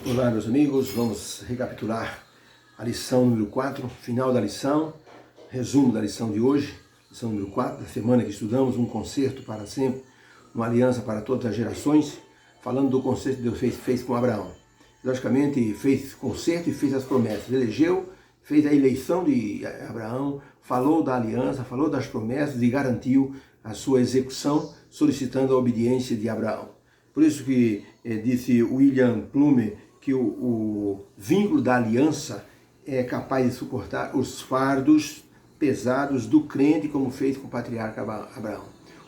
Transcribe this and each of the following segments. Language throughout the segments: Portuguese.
Olá, meus amigos, vamos recapitular a lição número 4, final da lição, resumo da lição de hoje, lição número 4, da semana que estudamos, um concerto para sempre, uma aliança para todas as gerações, falando do concerto que Deus fez com Abraão. Logicamente, fez concerto e fez as promessas, elegeu, fez a eleição de Abraão, falou da aliança, falou das promessas e garantiu a sua execução, solicitando a obediência de Abraão. Por isso que disse William Plumer que o vínculo da aliança é capaz de suportar os fardos pesados do crente, como fez com o patriarca Abraão.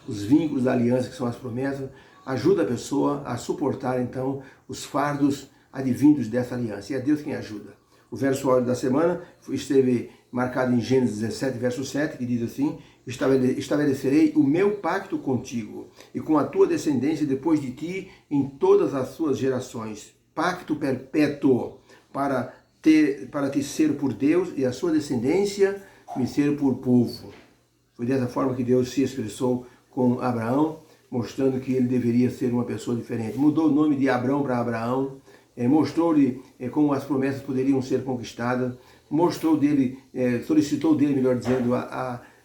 Os vínculos da aliança, que são as promessas, ajudam a pessoa a suportar, então, os fardos advindos dessa aliança. E é Deus quem ajuda. O verso áudio da semana esteve marcado em Gênesis 17, verso 7, que diz assim: estabelecerei o meu pacto contigo e com a tua descendência depois de ti em todas as suas gerações. Pacto perpétuo para te ser por Deus e a sua descendência me ser por povo. Foi dessa forma que Deus se expressou com Abraão, mostrando que ele deveria ser uma pessoa diferente. Mudou o nome de Abrão para Abraão, mostrou-lhe como as promessas poderiam ser conquistadas, solicitou dele, melhor dizendo,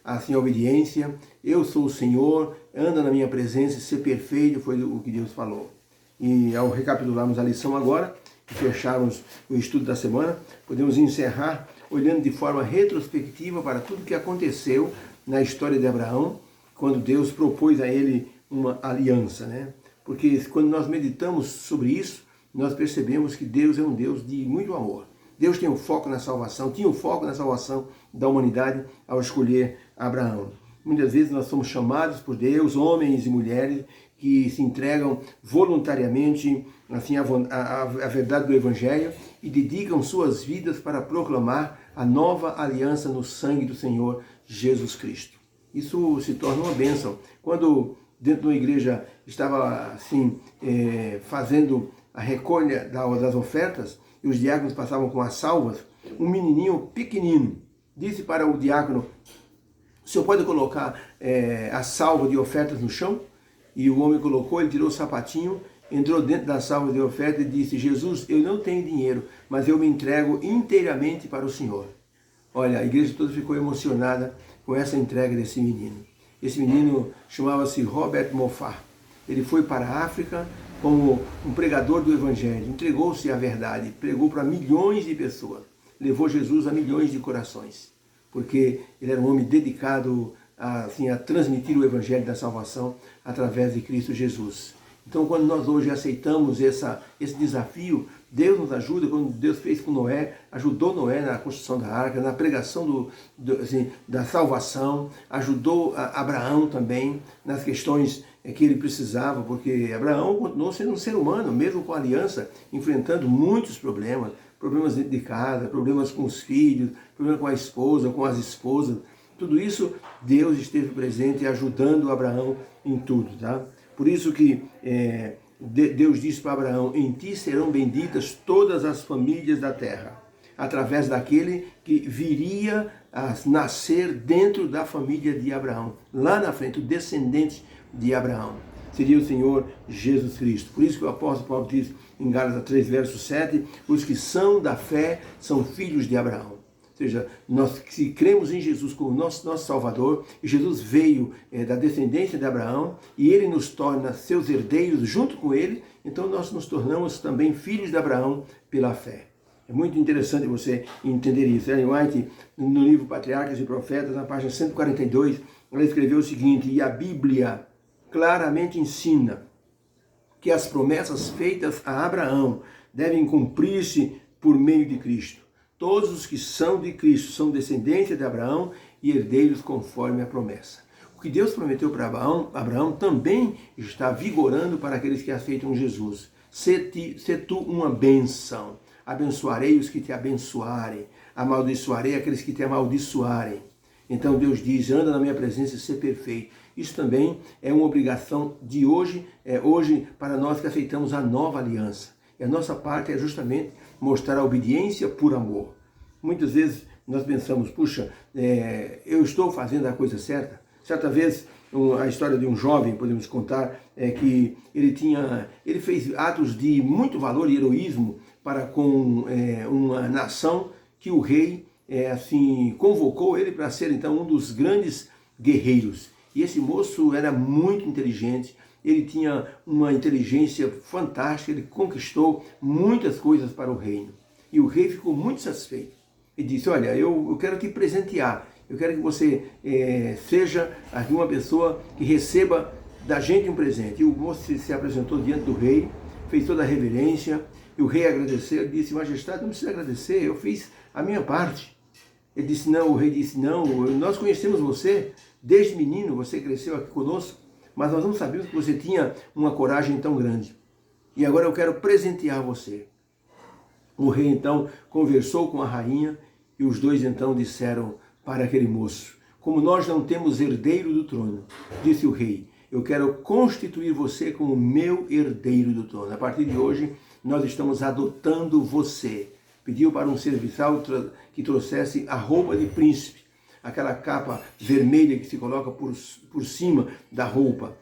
assim, a obediência. Eu sou o Senhor, anda na minha presença e ser perfeito, foi o que Deus falou. E ao recapitularmos a lição agora, e fecharmos o estudo da semana, podemos encerrar olhando de forma retrospectiva para tudo que aconteceu na história de Abraão, quando Deus propôs a ele uma aliança, né? Porque quando nós meditamos sobre isso, nós percebemos que Deus é um Deus de muito amor. Deus tem um foco na salvação, tinha um foco na salvação da humanidade ao escolher Abraão. Muitas vezes nós somos chamados por Deus, homens e mulheres, que se entregam voluntariamente assim, à verdade do Evangelho e dedicam suas vidas para proclamar a nova aliança no sangue do Senhor Jesus Cristo. Isso se torna uma bênção. Quando dentro de uma igreja estava assim, fazendo a recolha das ofertas, e os diáconos passavam com as salvas, um menininho pequenino disse para o diácono: o senhor pode colocar a salva de ofertas no chão? E o homem colocou, ele tirou o sapatinho, entrou dentro da salva de oferta e disse: Jesus, eu não tenho dinheiro, mas eu me entrego inteiramente para o Senhor. Olha, a igreja toda ficou emocionada com essa entrega desse menino. Esse menino chamava-se Robert Moffat. Ele foi para a África como um pregador do Evangelho, entregou-se à verdade, pregou para milhões de pessoas, levou Jesus a milhões de corações, porque ele era um homem dedicado a transmitir o Evangelho da salvação através de Cristo Jesus. Então, quando nós hoje aceitamos esse desafio, Deus nos ajuda, como Deus fez com Noé, ajudou Noé na construção da arca, na pregação da salvação, ajudou Abraão também nas questões que ele precisava, porque Abraão continuou sendo um ser humano, mesmo com a aliança, enfrentando muitos problemas dentro de casa, problemas com os filhos, problemas com a esposa, com as esposas. Tudo isso, Deus esteve presente ajudando Abraão em tudo, tá? Por isso que Deus disse para Abraão: em ti serão benditas todas as famílias da terra, através daquele que viria a nascer dentro da família de Abraão, lá na frente, o descendente de Abraão seria o Senhor Jesus Cristo. Por isso que o apóstolo Paulo diz em Gálatas 3, verso 7, os que são da fé são filhos de Abraão. Ou seja, nós se cremos em Jesus como nosso Salvador, e Jesus veio da descendência de Abraão, e ele nos torna seus herdeiros junto com ele, então nós nos tornamos também filhos de Abraão pela fé. É muito interessante você entender isso. Ellen White, no livro Patriarcas e Profetas, na página 142, ela escreveu o seguinte: e a Bíblia claramente ensina que as promessas feitas a Abraão devem cumprir-se por meio de Cristo. Todos os que são de Cristo são descendentes de Abraão e herdeiros conforme a promessa. O que Deus prometeu para Abraão também está vigorando para aqueles que aceitam Jesus. Se tu uma bênção, abençoarei os que te abençoarem, amaldiçoarei aqueles que te amaldiçoarem. Então Deus diz: anda na minha presença e ser perfeito. Isso também é uma obrigação de hoje, hoje para nós que aceitamos a nova aliança. E a nossa parte é justamente mostrar a obediência por amor. Muitas vezes nós pensamos: puxa, eu estou fazendo a coisa certa? Certa vez, a história de um jovem, podemos contar, que ele fez atos de muito valor e heroísmo para com uma nação que o rei assim convocou ele para ser então um dos grandes guerreiros. E esse moço era muito inteligente, ele tinha uma inteligência fantástica, ele conquistou muitas coisas para o reino. E o rei ficou muito satisfeito. Ele disse, olha, eu quero te presentear, eu quero que você seja aqui uma pessoa que receba da gente um presente. E o moço se apresentou diante do rei, fez toda a reverência, e o rei agradeceu, ele disse, majestade, não precisa agradecer, eu fiz a minha parte. Ele disse, não, o rei disse, não, nós conhecemos você, desde menino você cresceu aqui conosco, mas nós não sabíamos que você tinha uma coragem tão grande. E agora eu quero presentear você. O rei então conversou com a rainha e os dois então disseram para aquele moço, como nós não temos herdeiro do trono, disse o rei, eu quero constituir você como meu herdeiro do trono. A partir de hoje nós estamos adotando você. Pediu para um serviçal que trouxesse a roupa de príncipe, aquela capa vermelha que se coloca por cima da roupa.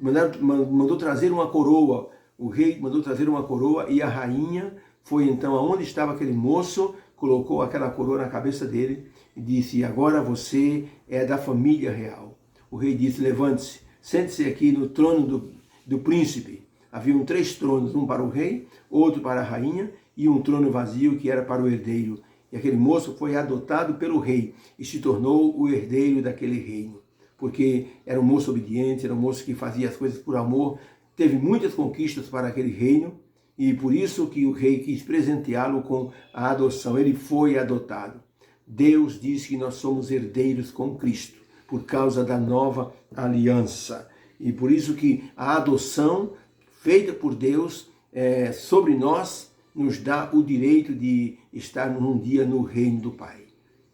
Mandou trazer uma coroa, o rei mandou trazer uma coroa e a rainha foi então aonde estava aquele moço, colocou aquela coroa na cabeça dele e disse, agora você é da família real. O rei disse, levante-se, sente-se aqui no trono do príncipe. Haviam 3 tronos, um para o rei, outro para a rainha e um trono vazio que era para o herdeiro. E aquele moço foi adotado pelo rei e se tornou o herdeiro daquele reino. Porque era um moço obediente, era um moço que fazia as coisas por amor, teve muitas conquistas para aquele reino e por isso que o rei quis presenteá-lo com a adoção. Ele foi adotado. Deus diz que nós somos herdeiros com Cristo por causa da nova aliança. E por isso que a adoção feita por Deus sobre nós nos dá o direito de estar um dia no reino do Pai,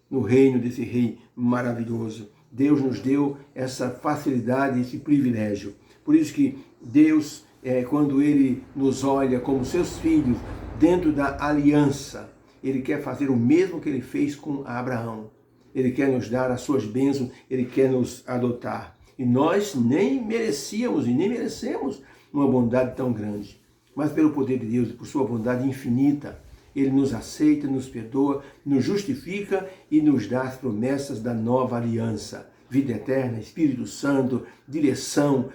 no reino desse rei maravilhoso. Deus nos deu essa facilidade, esse privilégio. Por isso que Deus, quando Ele nos olha como seus filhos dentro da aliança, Ele quer fazer o mesmo que Ele fez com Abraão. Ele quer nos dar as suas bênçãos, Ele quer nos adotar. E nós nem merecíamos e nem merecemos uma bondade tão grande. Mas pelo poder de Deus e por sua bondade infinita, Ele nos aceita, nos perdoa, nos justifica e nos dá as promessas da nova aliança. Vida eterna, Espírito Santo, direção,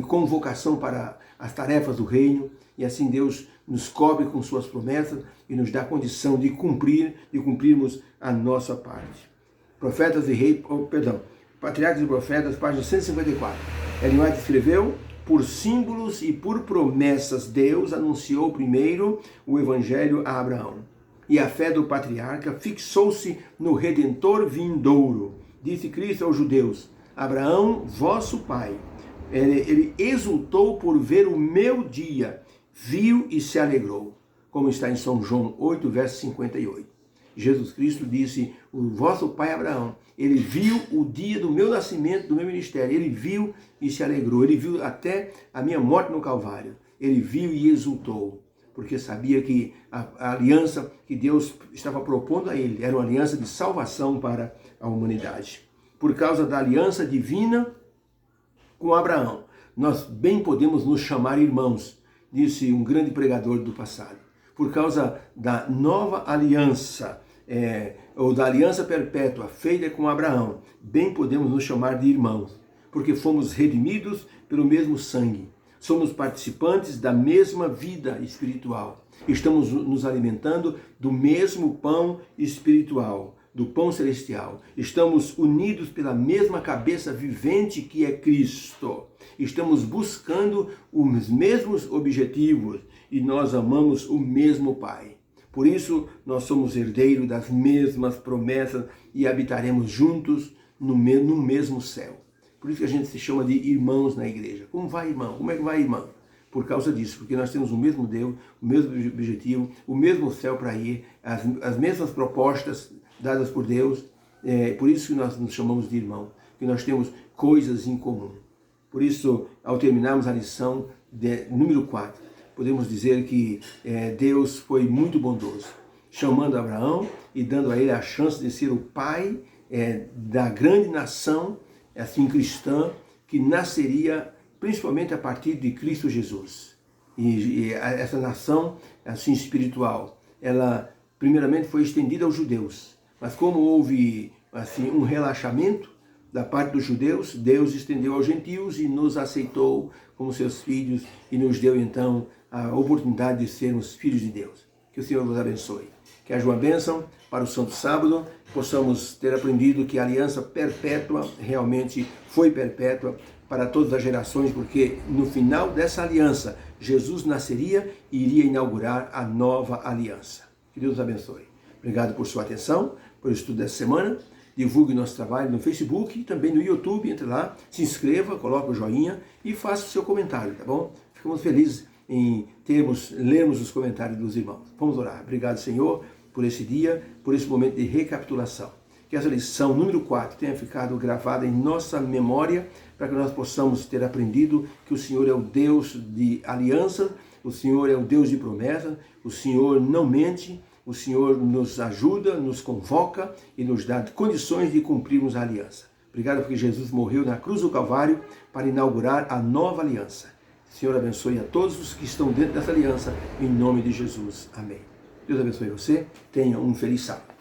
convocação para as tarefas do reino. E assim Deus nos cobre com suas promessas e nos dá condição de cumprirmos a nossa parte. Patriarcas e Profetas, página 154. Ellen White escreveu, por símbolos e por promessas, Deus anunciou primeiro o Evangelho a Abraão. E a fé do patriarca fixou-se no Redentor vindouro. Disse Cristo aos judeus, Abraão, vosso pai, ele exultou por ver o meu dia, viu e se alegrou. Como está em São João 8, verso 58. Jesus Cristo disse, o vosso pai Abraão, ele viu o dia do meu nascimento, do meu ministério, ele viu e se alegrou, ele viu até a minha morte no Calvário, ele viu e exultou, porque sabia que a aliança que Deus estava propondo a ele era uma aliança de salvação para a humanidade. Por causa da aliança divina com Abraão, nós bem podemos nos chamar irmãos, disse um grande pregador do passado. Por causa da nova aliança, ou da aliança perpétua feita com Abraão, bem podemos nos chamar de irmãos, porque fomos redimidos pelo mesmo sangue. Somos participantes da mesma vida espiritual. Estamos nos alimentando do mesmo pão espiritual, do pão celestial. Estamos unidos pela mesma cabeça vivente que é Cristo. Estamos buscando os mesmos objetivos e nós amamos o mesmo Pai. Por isso, nós somos herdeiros das mesmas promessas e habitaremos juntos no mesmo céu. Por isso que a gente se chama de irmãos na igreja. Como vai, irmão? Como é que vai, irmã? Por causa disso, porque nós temos o mesmo Deus, o mesmo objetivo, o mesmo céu para ir, as mesmas propostas dadas por Deus. Por isso que nós nos chamamos de irmão, que nós temos coisas em comum. Por isso, ao terminarmos a lição número 4, podemos dizer que Deus foi muito bondoso, chamando Abraão e dando a ele a chance de ser o pai da grande nação, assim cristã, que nasceria principalmente a partir de Cristo Jesus. E essa nação, assim, espiritual, ela primeiramente foi estendida aos judeus. Mas como houve, assim, um relaxamento da parte dos judeus, Deus estendeu aos gentios e nos aceitou como seus filhos e nos deu, então, a oportunidade de sermos filhos de Deus. Que o Senhor vos abençoe. Que haja uma bênção para o Santo Sábado, possamos ter aprendido que a aliança perpétua realmente foi perpétua para todas as gerações, porque no final dessa aliança, Jesus nasceria e iria inaugurar a nova aliança. Que Deus abençoe. Obrigado por sua atenção, por estudo dessa semana. Divulgue nosso trabalho no Facebook e também no YouTube. Entre lá, se inscreva, coloque o joinha e faça o seu comentário, tá bom? Ficamos felizes em lermos os comentários dos irmãos. Vamos orar. Obrigado, Senhor, por esse dia, por esse momento de recapitulação. Que essa lição número 4 tenha ficado gravada em nossa memória, para que nós possamos ter aprendido que o Senhor é o Deus de aliança, o Senhor é o Deus de promessa, o Senhor não mente, o Senhor nos ajuda, nos convoca e nos dá condições de cumprirmos a aliança. Obrigado porque Jesus morreu na cruz do Calvário para inaugurar a nova aliança. O Senhor abençoe a todos os que estão dentro dessa aliança, em nome de Jesus. Amém. Deus abençoe você. Tenha um feliz sábado.